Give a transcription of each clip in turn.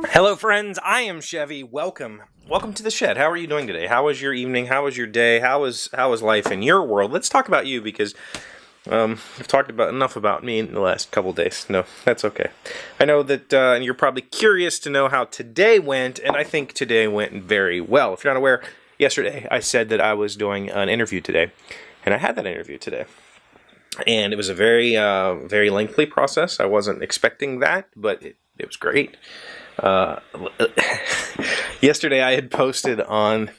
Hello friends, I am Chevee. Welcome to the shed. How are you doing today? How was your evening? How was your day? How was life in your world? Let's talk about you because I've talked about enough about me in the last couple days. No, that's okay. I know that and you're probably curious to know how today went, and I think today went very well. If you're not aware, yesterday I said that I was doing an interview today, and I had that interview today. And it was a very, very lengthy process. I wasn't expecting that, but it was great. Yesterday I had posted on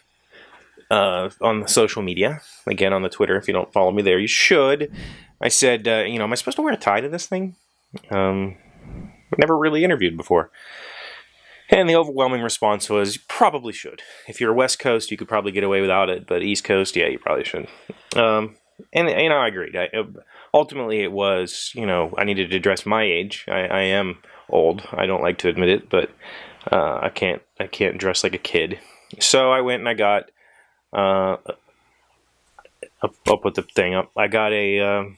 the social media, again on the Twitter. If you don't follow me there, you should. I said, am I supposed to wear a tie to this thing? Never really interviewed before. And the overwhelming response was, you probably should. If you're West Coast, you could probably get away without it, but East Coast, yeah, you probably should. And I agreed. Ultimately, it was, I needed to address my age. I am old. I don't like to admit it, but I can't dress like a kid. So I went and I got. I'll put the thing up. I got I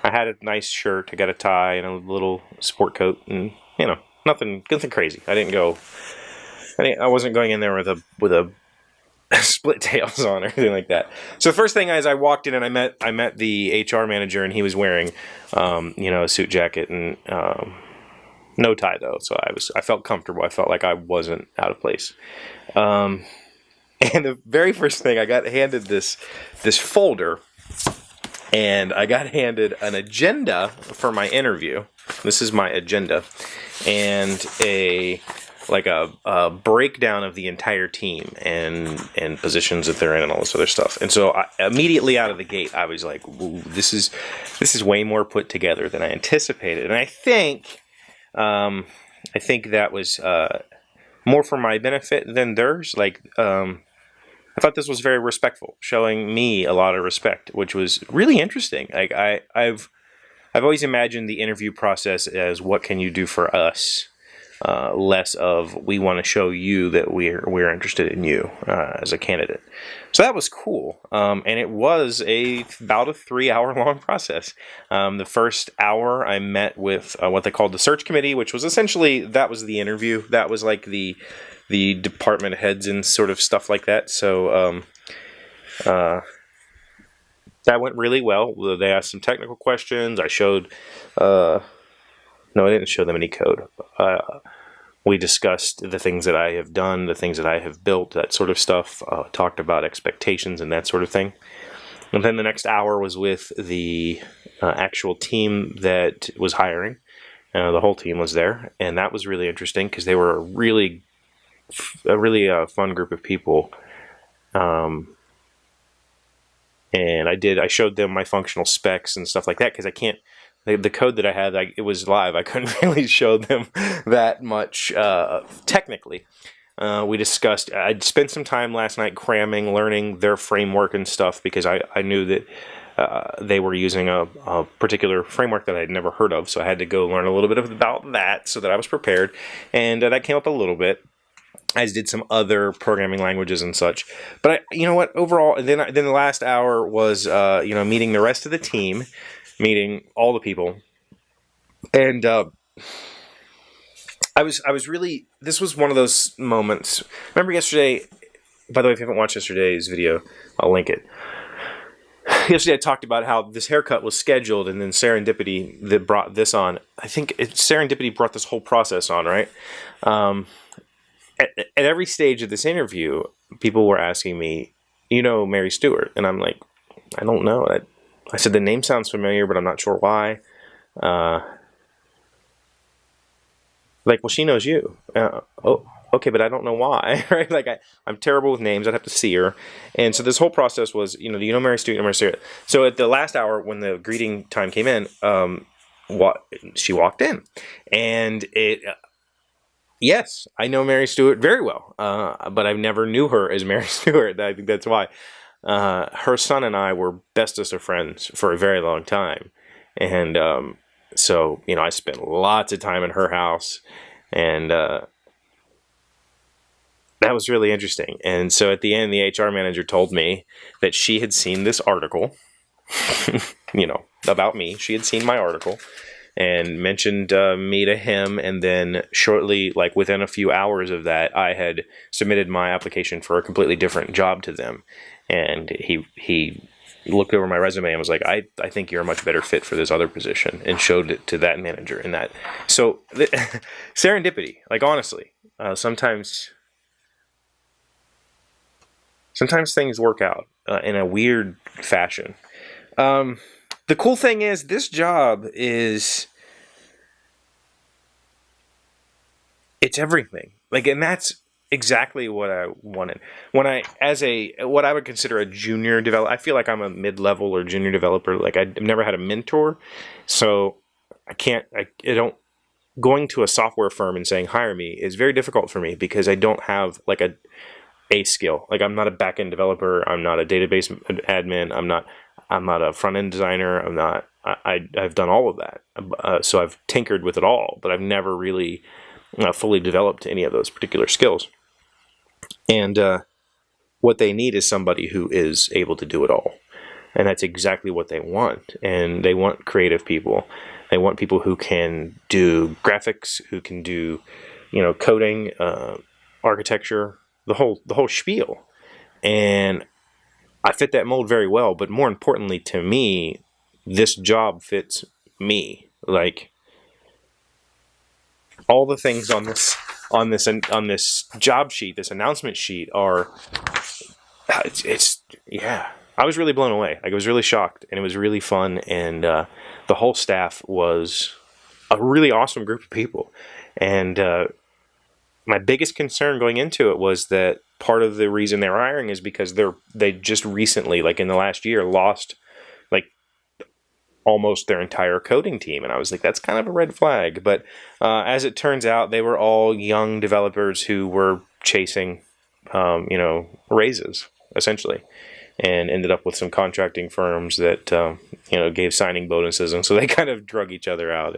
had a nice shirt. I got a tie and a little sport coat, and nothing crazy. I wasn't going in there with a split tails on or anything like that. So the first thing is I walked in and I met the HR manager, and he was wearing a suit jacket and no tie though. So I felt comfortable. I felt like I wasn't out of place. And the very first thing, I got handed this folder, and I got handed an agenda for my interview. This is my agenda, and a breakdown of the entire team and positions that they're in and all this other stuff. And so immediately out of the gate, I was like, ooh, this is way more put together than I anticipated. And I think that was more for my benefit than theirs. I thought this was very respectful, showing me a lot of respect, which was really interesting. I've always imagined the interview process as, what can you do for us? Less of, we want to show you that we're interested in you as a candidate. So that was cool, and it was about a 3-hour long process. The first hour I met with what they called the search committee, which was essentially, that was the interview. That was like the department heads and sort of stuff like that. So that went really well. They asked some technical questions. I showed. No, I didn't show them any code. We discussed the things that I have done, the things that I have built, that sort of stuff, talked about expectations and that sort of thing. And then the next hour was with the actual team that was hiring. The whole team was there, and that was really interesting because they were a really fun group of people. And I showed them my functional specs and stuff like that because I can't. The code that I had, it was live. I couldn't really show them that much technically. We discussed, I'd spent some time last night cramming, learning their framework and stuff, because I knew that they were using a particular framework that I'd never heard of. So I had to go learn a little bit about that so that I was prepared. And that came up a little bit, as did some other programming languages and such. But you know what, overall, and then the last hour was, meeting the rest of the team, meeting all the people, and I was really, this was one of those moments. Remember yesterday, by the way, if you haven't watched yesterday's video, I'll link it. Yesterday I talked about how this haircut was scheduled, and then Serendipity that brought this on. I think Serendipity brought this whole process on, right? At every stage of this interview, people were asking me, Mary Stewart? And I'm like, I don't know. I said, the name sounds familiar, but I'm not sure why. Well, she knows you. Oh, okay, but I don't know why, right? I'm terrible with names. I'd have to see her. And so this whole process was, do you know Mary Stewart? Mary Stewart. So at the last hour, when the greeting time came in, she walked in. And yes, I know Mary Stewart very well, but I never knew her as Mary Stewart. I think that's why. Her son and I were bestest of friends for a very long time. And so, I spent lots of time in her house. And that was really interesting. And so at the end, the HR manager told me that she had seen this article, about me. She had seen my article and mentioned me to him. And then shortly, like within a few hours of that, I had submitted my application for a completely different job to them. And he looked over my resume and was like, I think you're a much better fit for this other position, and showed it to that manager. And that, so serendipity, like honestly, sometimes things work out in a weird fashion. The cool thing is, this job it's everything. Like, and that's exactly what I wanted. When what I would consider a junior developer, I feel like I'm a mid-level or junior developer. Like, I've never had a mentor, so going to a software firm and saying, hire me, is very difficult for me, because I don't have like a skill. Like, I'm not a back-end developer. I'm not a database admin. I'm not a front-end designer. I've done all of that. So I've tinkered with it all, but I've never really fully developed any of those particular skills. And what they need is somebody who is able to do it all. And that's exactly what they want. And they want creative people. They want people who can do graphics, who can do, coding, architecture, the whole spiel. And I fit that mold very well. But more importantly to me, this job fits me. Like, all the things on this job sheet, this announcement sheet, are yeah. I was really blown away. Like, I was really shocked, and it was really fun. And the whole staff was a really awesome group of people. And my biggest concern going into it was that part of the reason they're hiring is because they just recently, like in the last year, lost like almost their entire coding team. And I was like, that's kind of a red flag. But as it turns out, they were all young developers who were chasing, raises, essentially, and ended up with some contracting firms that, gave signing bonuses. And so they kind of drug each other out.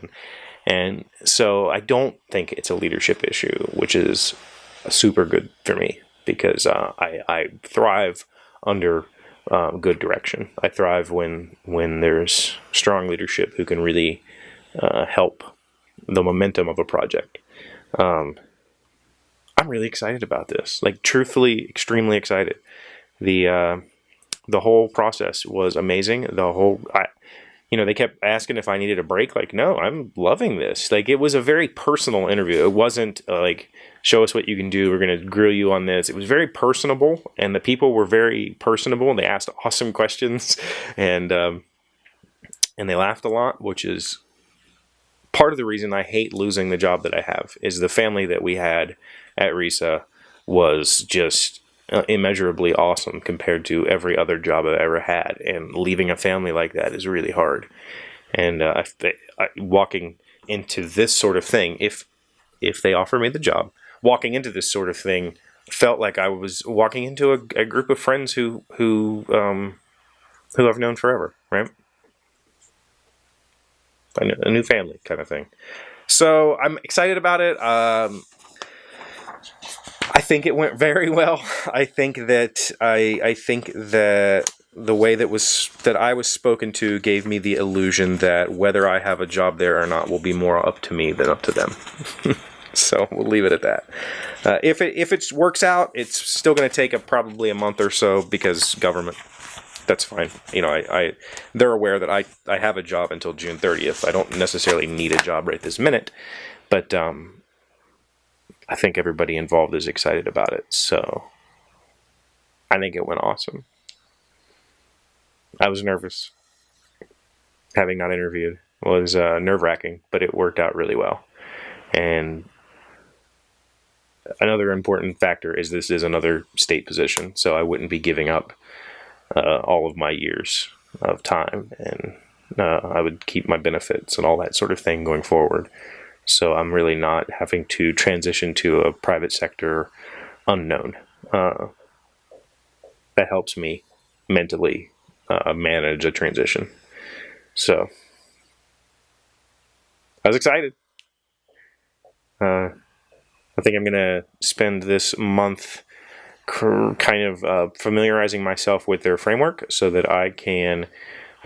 And so I don't think it's a leadership issue, which is super good for me, because I thrive under good direction. I thrive when there's strong leadership who can really help the momentum of a project. I'm really excited about this. Like, truthfully, extremely excited. The whole process was amazing. They kept asking if I needed a break. Like, no, I'm loving this. Like, it was a very personal interview. It wasn't like, show us what you can do, we're going to grill you on this. It was very personable, and the people were very personable, and they asked awesome questions, and they laughed a lot, which is part of the reason I hate losing the job that I have. Is the family that we had at RISA was just immeasurably awesome compared to every other job I've ever had, and leaving a family like that is really hard. And walking into this sort of thing, if they offer me the job, walking into this sort of thing felt like I was walking into a group of friends who I've known forever, right? A new family kind of thing. So I'm excited about it. I think it went very well. I think that the way that I was spoken to gave me the illusion that whether I have a job there or not will be more up to me than up to them. So we'll leave it at that. If it works out, it's still going to take probably a month or so, because government. That's fine. They're aware that I have a job until June 30th. I don't necessarily need a job right this minute, but I think everybody involved is excited about it. So I think it went awesome. I was nervous. Having not interviewed was nerve-wracking, but it worked out really well. And another important factor is this is another state position, so I wouldn't be giving up all of my years of time, and I would keep my benefits and all that sort of thing going forward. So I'm really not having to transition to a private sector unknown. That helps me mentally manage a transition. So I was excited. I think I'm going to spend this month kind of familiarizing myself with their framework so that I can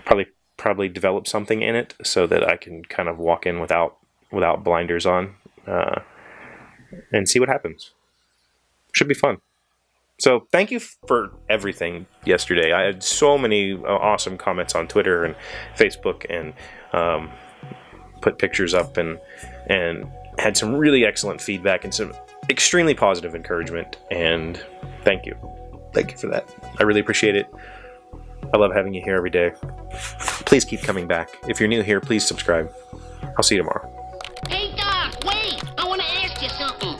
probably develop something in it so that I can kind of walk in without blinders on and see what happens. Should be fun. So thank you for everything yesterday. I had so many awesome comments on Twitter and Facebook, and put pictures up and had some really excellent feedback and some extremely positive encouragement, and thank you for that. I really appreciate it. I love having you here every day. Please keep coming back. If you're new here, please subscribe. I'll see you tomorrow. Hey Doc, wait! I want to ask you something.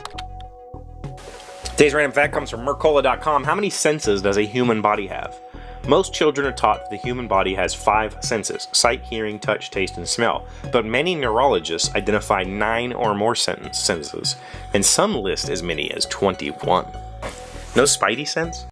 Today's random fact comes from Mercola.com. How many senses does a human body have? Most children are taught that the human body has 5 senses: sight, hearing, touch, taste, and smell. But many neurologists identify 9 or more senses, and some list as many as 21. No spidey sense?